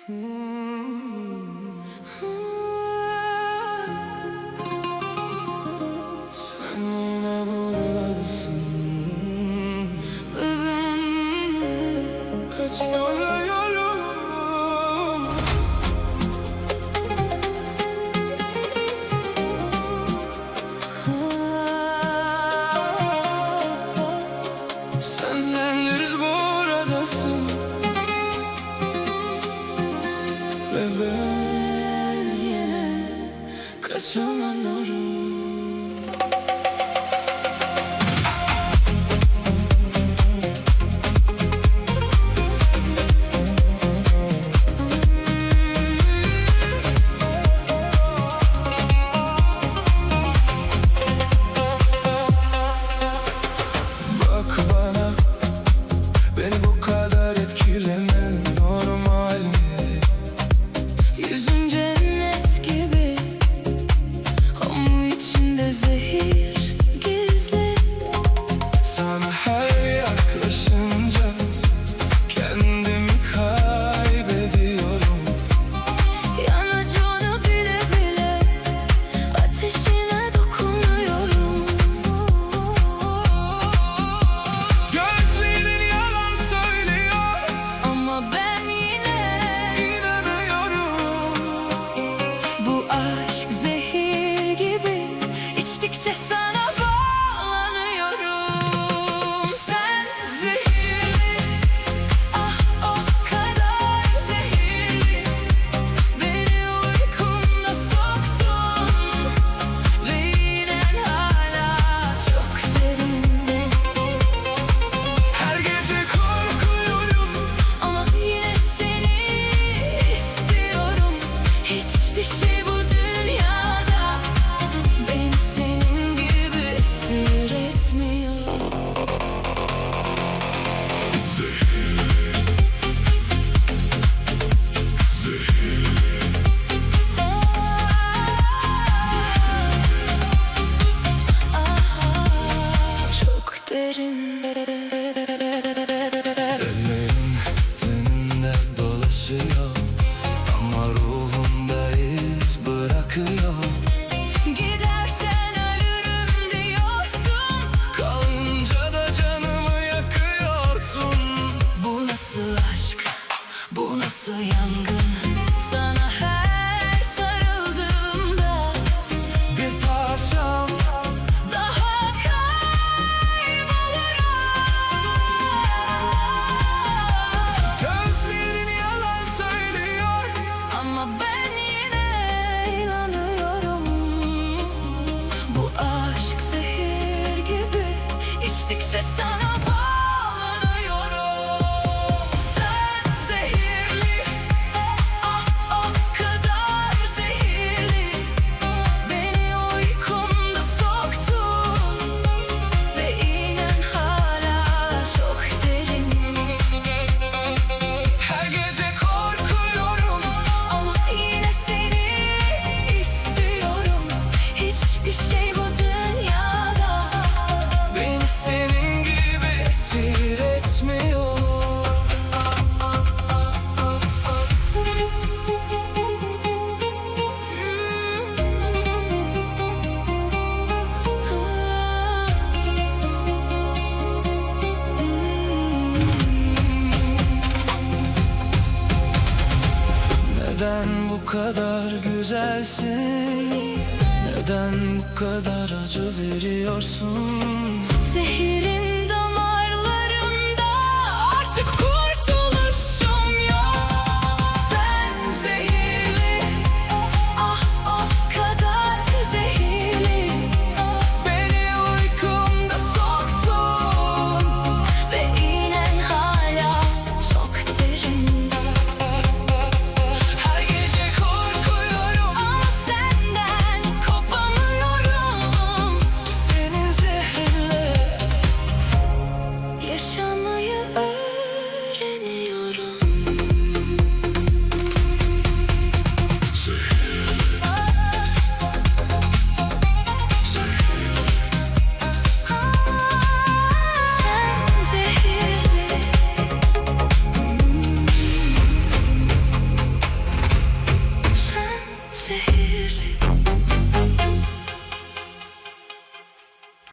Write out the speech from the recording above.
Sen yine buradasın ve ben kaçamıyorum. Sensiz buradasın ve ben yine kaçamıyorum. Bak bana, beni bu kadar etkileme normal mi? Yüzün cennet gibi ama içinde zehir gizli. Sana her yaklaşınca kendimi kaybediyorum. Yanacağını bile bile ateşine dokunuyorum. Gözlerin yalan söylüyor Ama ben yine inanıyorum. bu aşk zehir gibi, içtikçe sana bağlanıyorum. Sen zehirli, ah o kadar zehirli. Beni uykumda soktun ve inen hala çok derin. Her gece korkuyorum. Ama yine seni istiyorum. Hiçbir şey bu dünyada beni senin gibi esir etmiyor. Çok derin. Ellerin teninde dolaşıyor ama ruhumda iz bırakıyor. Gidersen ölürüm diyorsun. Kalınca da canımı yakıyorsun. Bu nasıl aşk? Bu nasıl yangın? Sana her sarıldığımda Bir parçam daha kaybolurum. gözlerin yalan söylüyor. Ama ben yine inanıyorum. Bu aşk zehir gibi, içtikçe sana bağlanıyorum. Sen zehirli, ah o kadar zehirli. Beni uykumda soktun ve inen hala çok derin. Her gece korkuyorum. Ama yine seni istiyorum. Hiçbir şey bu dünyada Beni senin gibi esir etmiyor. Neden bu kadar güzelsin? Neden bu kadar acı veriyorsun? Zehirin damarlarımda artık kurtuluşum yok. Sen zehirli, ah o kadar zehirli. Beni uykumda soktun Ve inen hala çok derin. her gece korkuyorum. Ama senden kopamıyorum. Senin zehrinle Zehir